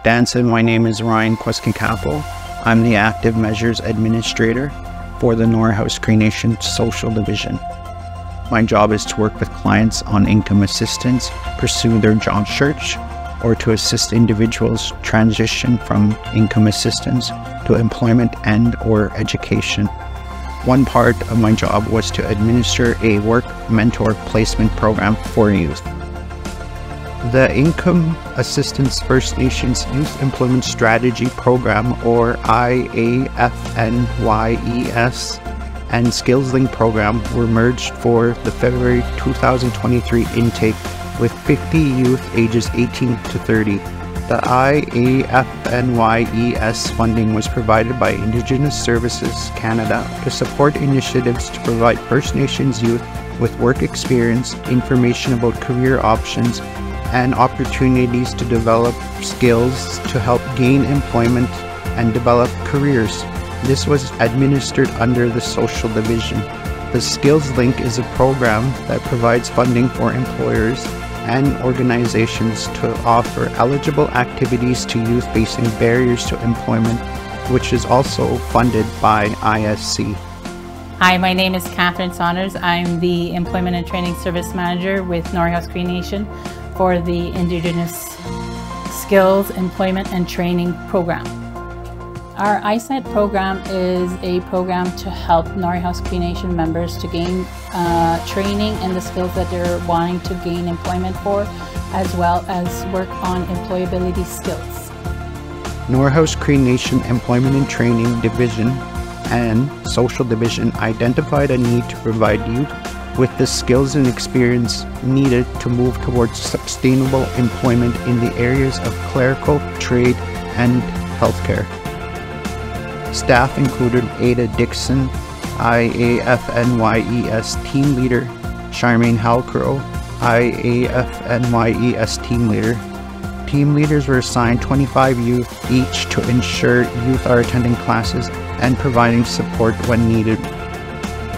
Danson, my name is Ryan Kweskikapo. I'm the Active Measures Administrator for the Norway Cree Nation Social Division. My job is to work with clients on income assistance, pursue their job search, or to assist individuals transition from income assistance to employment and/or education. One part of my job was to administer a work mentor placement program for youth. The Income Assistance First Nations Youth Employment Strategy Program, or IAFNYES, and Skills Link Program were merged for the February 2023 intake with 50 youth ages 18 to 30. The IAFNYES funding was provided by Indigenous Services Canada to support initiatives to provide First Nations youth with work experience, information about career options, and opportunities to develop skills to help gain employment and develop careers. This was administered under the Social Division. The Skills Link is a program that provides funding for employers and organizations to offer eligible activities to youth facing barriers to employment, which is also funded by ISC. Hi, my name is Catherine Saunders. I'm the Employment and Training Service Manager with Norway Cree Nation for the Indigenous Skills, Employment and Training Program. Our ISET program is a program to help Norway Cree Nation members to gain training and the skills that they're wanting to gain employment for, as well as work on employability skills. Norway Cree Nation Employment and Training Division and Social Division identified a need to provide youth with the skills and experience needed to move towards sustainable employment in the areas of clerical, trade, and healthcare. Staff included Ada Dixon, IAFNYES Team Leader, Charmaine Halcrow, IAFNYES Team Leader. Team leaders were assigned 25 youth each to ensure youth are attending classes and providing support when needed.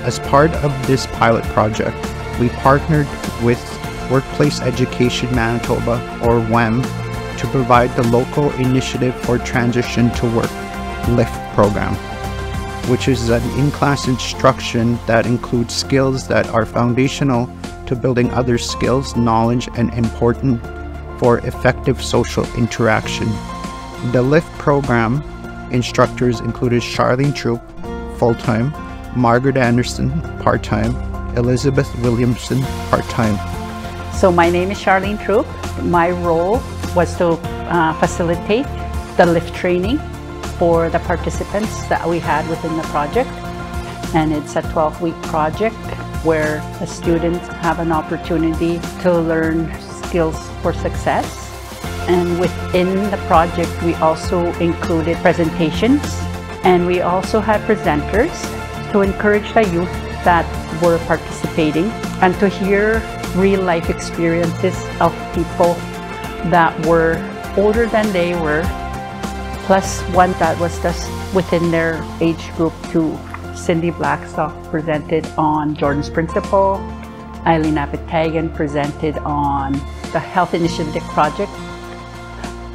As part of this pilot project, we partnered with Workplace Education Manitoba, or WEM, to provide the local initiative for Transition to Work LIFT program, which is an in-class instruction that includes skills that are foundational to building other skills, knowledge, and important for effective social interaction. The LIFT program instructors included Charlene Troop, full-time, Margaret Anderson, part-time, Elizabeth Williamson, part-time. So my name is Charlene Troop. My role was to facilitate the LIFT training for the participants that we had within the project. And it's a 12-week project where the students have an opportunity to learn skills for success. And within the project, we also included presentations, and we also had presenters to encourage the youth that were participating and to hear real-life experiences of people that were older than they were, plus one that was just within their age group too. Cindy Blackstock presented on Jordan's Principle. Eileen Apatagan presented on the Health Initiative Project.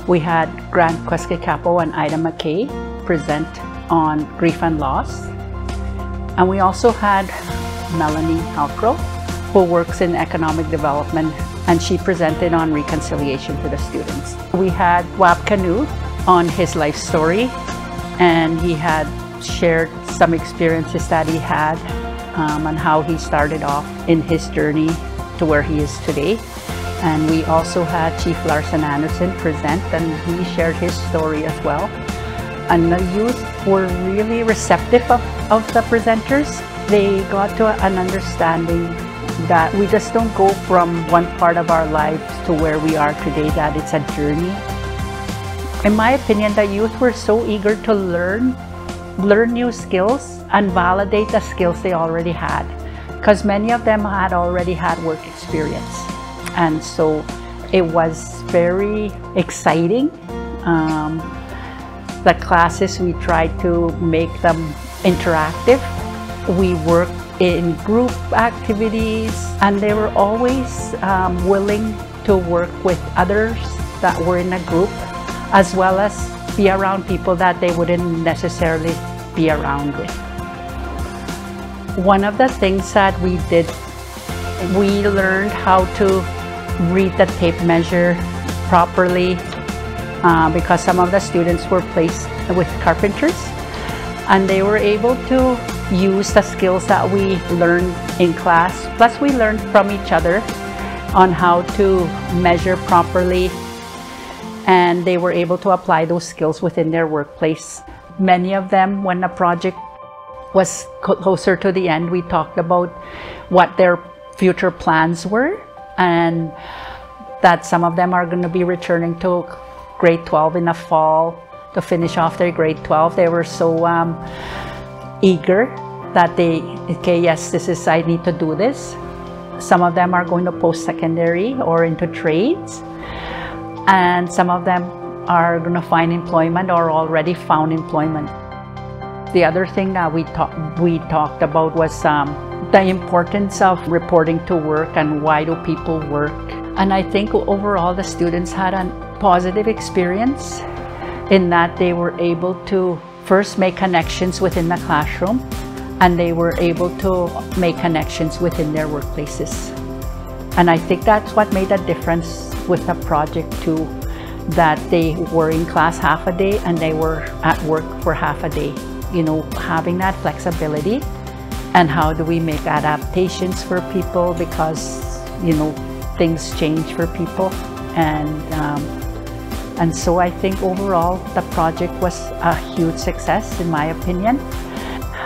We had Grant Kweskikapo and Ida McKay present on grief and loss. And we also had Melanie Halcrow, who works in economic development, and she presented on reconciliation to the students. We had Wab Canoe on his life story, and he had shared some experiences that he had and how he started off in his journey to where he is today. And we also had Chief Larson Anderson present, and he shared his story as well. And the youth were really receptive of the presenters. They got to an understanding that we just don't go from one part of our lives to where we are today, that it's a journey. In my opinion, the youth were so eager to learn new skills and validate the skills they already had, because many of them had already had work experience. And so it was very exciting. The classes, we tried to make them interactive. We worked in group activities, and they were always willing to work with others that were in a group as well as be around people that they wouldn't necessarily be around with. One of the things that we did, we learned how to read the tape measure properly because some of the students were placed with carpenters, and they were able to use the skills that we learned in class. Plus we learned from each other on how to measure properly, and they were able to apply those skills within their workplace. Many of them, when the project was closer to the end, we talked about what their future plans were, and that some of them are going to be returning to grade 12 in the fall to finish off their grade 12. They were so eager that okay, yes, I need to do this. Some of them are going to post-secondary or into trades, and some of them are going to find employment or already found employment. The other thing that we talked about was the importance of reporting to work and why do people work. And I think overall the students had a positive experience in that they were able to first make connections within the classroom, and they were able to make connections within their workplaces. And I think that's what made a difference with the project too, that they were in class half a day and they were at work for half a day. You know, having that flexibility, and how do we make adaptations for people, because, you know, things change for people. And so I think overall the project was a huge success in my opinion.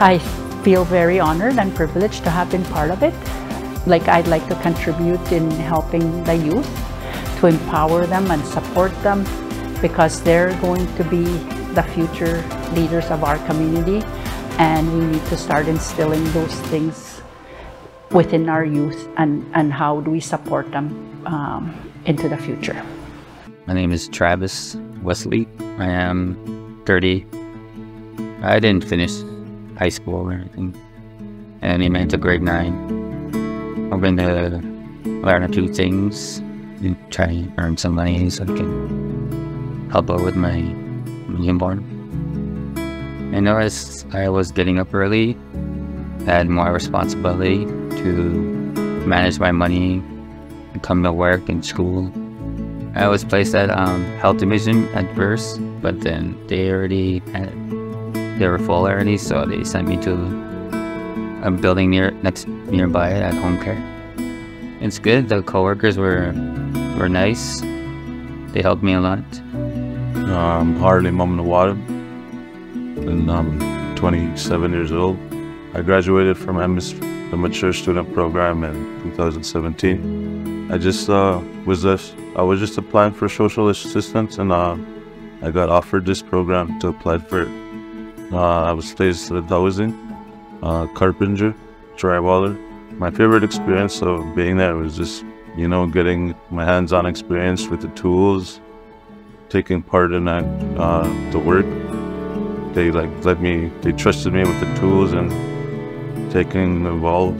I feel very honored and privileged to have been part of it. Like, I'd like to contribute in helping the youth, to empower them and support them, because they're going to be the future leaders of our community, and we need to start instilling those things within our youth, and how do we support them into the future. My name is Travis Wesley. I am 30. I didn't finish high school or anything, and I went to grade 9. I'm going to learn a few things and try to earn some money so I can help out with my newborn. I noticed I was getting up early, had more responsibility to manage my money, and come to work and school. I was placed at health division at first, but then they were full already, so they sent me to a building nearby at home care. It's good. The coworkers were nice. They helped me a lot. I'm Harley Mamnawada, and I'm 27 years old. I graduated from the Mature Student Program in 2017. I was just applying for social assistance, and I got offered this program to apply for it. I was placed at housing, carpenter, drywaller. My favorite experience of being there was just, you know, getting my hands-on experience with the tools, taking part in the work. They trusted me with the tools and taking involved,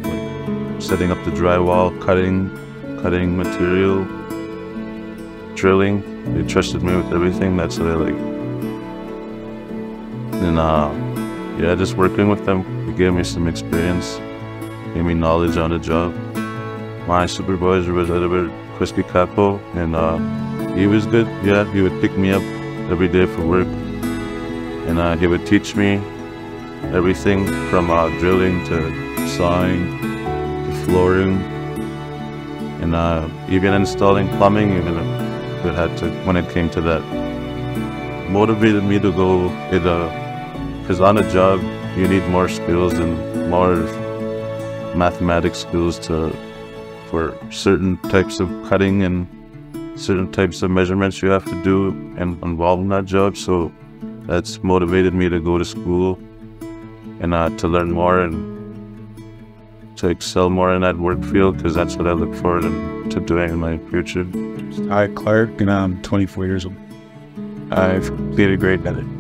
like setting up the drywall, cutting material, drilling. They trusted me with everything. That's what I like. And yeah, just working with them, it gave me some experience, gave me knowledge on the job. My supervisor was Edward Crispy Capo, and he was good. Yeah, he would pick me up every day for work, and he would teach me everything from drilling to sawing to flooring, and even installing plumbing. Even it had to, when it came to that, motivated me to go. Because on a job you need more skills and more mathematics skills for certain types of cutting and certain types of measurements you have to do and involved in that job. So that's motivated me to go to school and to learn more and to excel more in that work field, because that's what I look forward to doing in my future. Hi, Clark, and I'm 24 years old. I've completed grade 9.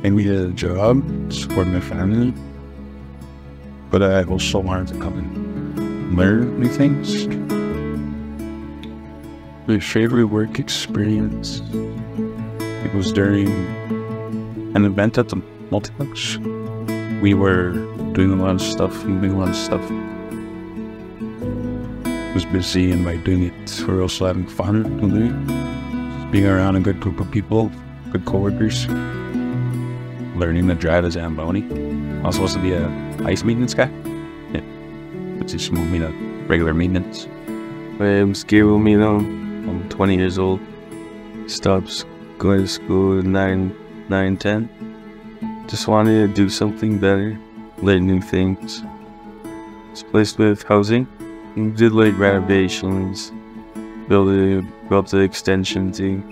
And we did a job supporting my family, but I also wanted to come and learn new things. My favorite work experience, it was during an event at the multiplex. We were doing a lot of stuff, moving a lot of stuff. I was busy, and by doing it, we were also having fun doing it. Being around a good group of people, good coworkers. Learning to drive a Zamboni. I was supposed to be a ice maintenance guy. Yeah. But just moved me to regular maintenance. I'm Gabriel Mino. I'm 20 years old. Stopped going to school at 10. Just wanted to do something better, learn new things. It's placed with housing. We did like renovations, built the extension thing.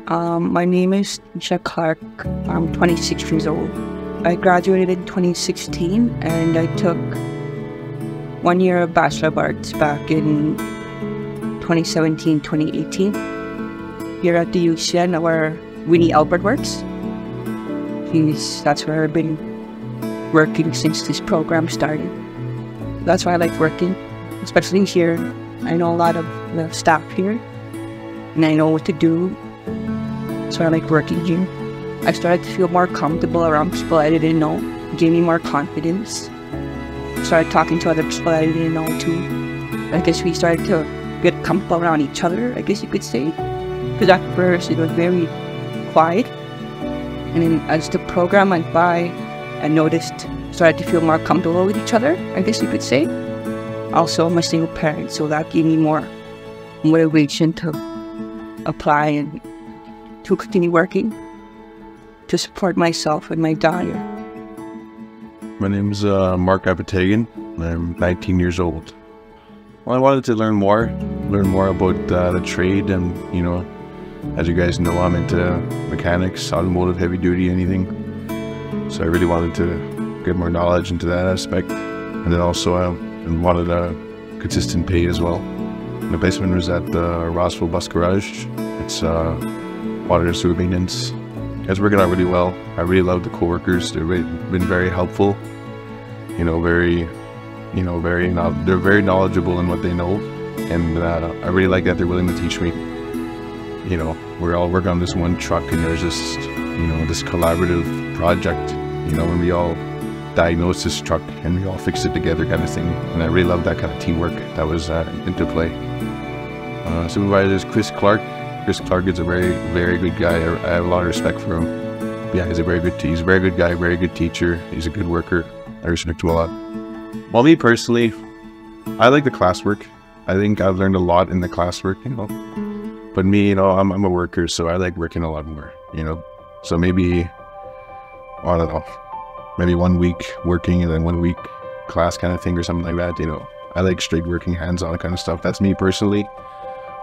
My name is Tisha Clark. I'm 26 years old. I graduated in 2016 and I took 1 year of Bachelor of Arts back in 2017, 2018. Here at the NHCN, where Winnie Albert works. That's where I've been working since this program started. That's why I like working, especially here. I know a lot of the staff here and I know what to do. So I like working here. I started to feel more comfortable around people I didn't know. It gave me more confidence. Started talking to other people I didn't know too. I guess we started to get comfortable around each other, I guess you could say. Because at first it was very quiet. And then as the program went by, I started to feel more comfortable with each other, I guess you could say. Also, I'm a single parent, so that gave me more motivation to apply and to continue working, to support myself and my daughter. My name is Mark Apatagan. I'm 19 years old. Well, I wanted to learn more about the trade, and you know, as you guys know, I'm into mechanics, automotive, heavy duty, anything. So I really wanted to get more knowledge into that aspect, and then also I wanted a consistent pay as well. The placement was at the Rossville Bus Garage. It's water and sewer maintenance. It's working out really well. I really love the coworkers. They've been very helpful. They're very knowledgeable in what they know, and I really like that they're willing to teach me. You know, we're all working on this one truck, and there's just, you know, this collaborative project. You know, when we all diagnose this truck and we all fix it together, kind of thing. And I really love that kind of teamwork that was into play. Supervisor is Chris Clark. Chris Clark is a very, very good guy. I have a lot of respect for him. Yeah, he's a very good guy, very good teacher. He's a good worker. I respect him a lot. Well, me personally, I like the classwork. I think I've learned a lot in the classwork, you know. But me, you know, I'm a worker, so I like working a lot more, you know. So maybe, I don't know, maybe 1 week working and then 1 week class kind of thing or something like that, you know. I like straight working, hands-on kind of stuff. That's me personally.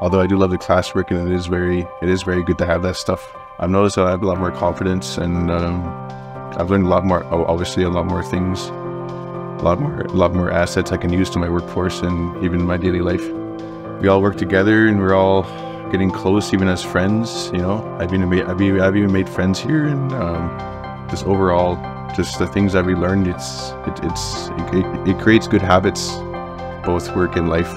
Although I do love the classwork, and it is very good to have that stuff. I've noticed that I have a lot more confidence, and I've learned a lot more, obviously a lot more things, a lot more assets I can use to my workforce and even in my daily life. We all work together, and we're all getting close, even as friends. You know, I've even made friends here, and just overall, just the things that we learned, it creates good habits, both work and life.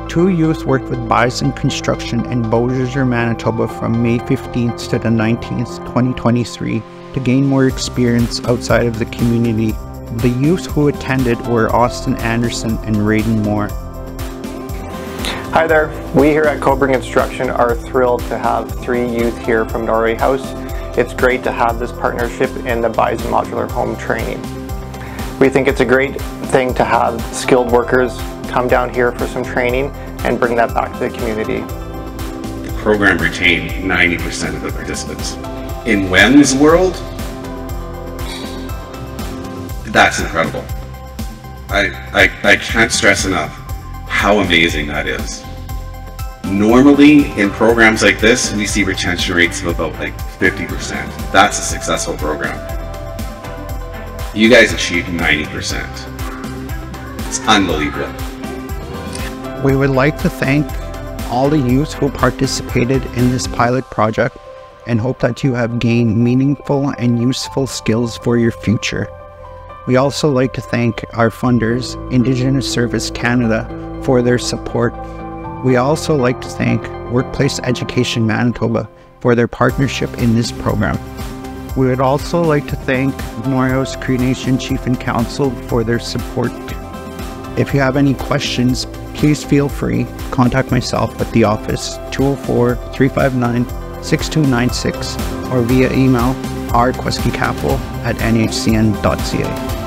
2 youth worked with Bison Construction in Beausejour, Manitoba from May 15th to the 19th, 2023 to gain more experience outside of the community. The youth who attended were Austin Anderson and Raiden Moore. Hi there, we here at Cobra Construction are thrilled to have 3 youth here from Norway House. It's great to have this partnership in the Bison Modular Home training. We think it's a great thing to have skilled workers come down here for some training and bring that back to the community. The program retained 90% of the participants. In WEM's world, that's incredible. I can't stress enough how amazing that is. Normally in programs like this, we see retention rates of about like 50%. That's a successful program. You guys achieved 90%. It's unbelievable. We would like to thank all the youth who participated in this pilot project and hope that you have gained meaningful and useful skills for your future. We also like to thank our funders, Indigenous Service Canada, for their support. We also like to thank Workplace Education Manitoba for their partnership in this program. We would also like to thank Norway House Cree Nation Chief and Council for their support. If you have any questions, please feel free to contact myself at the office 204-359-6296 or via email rqueskeycapital@nhcn.ca.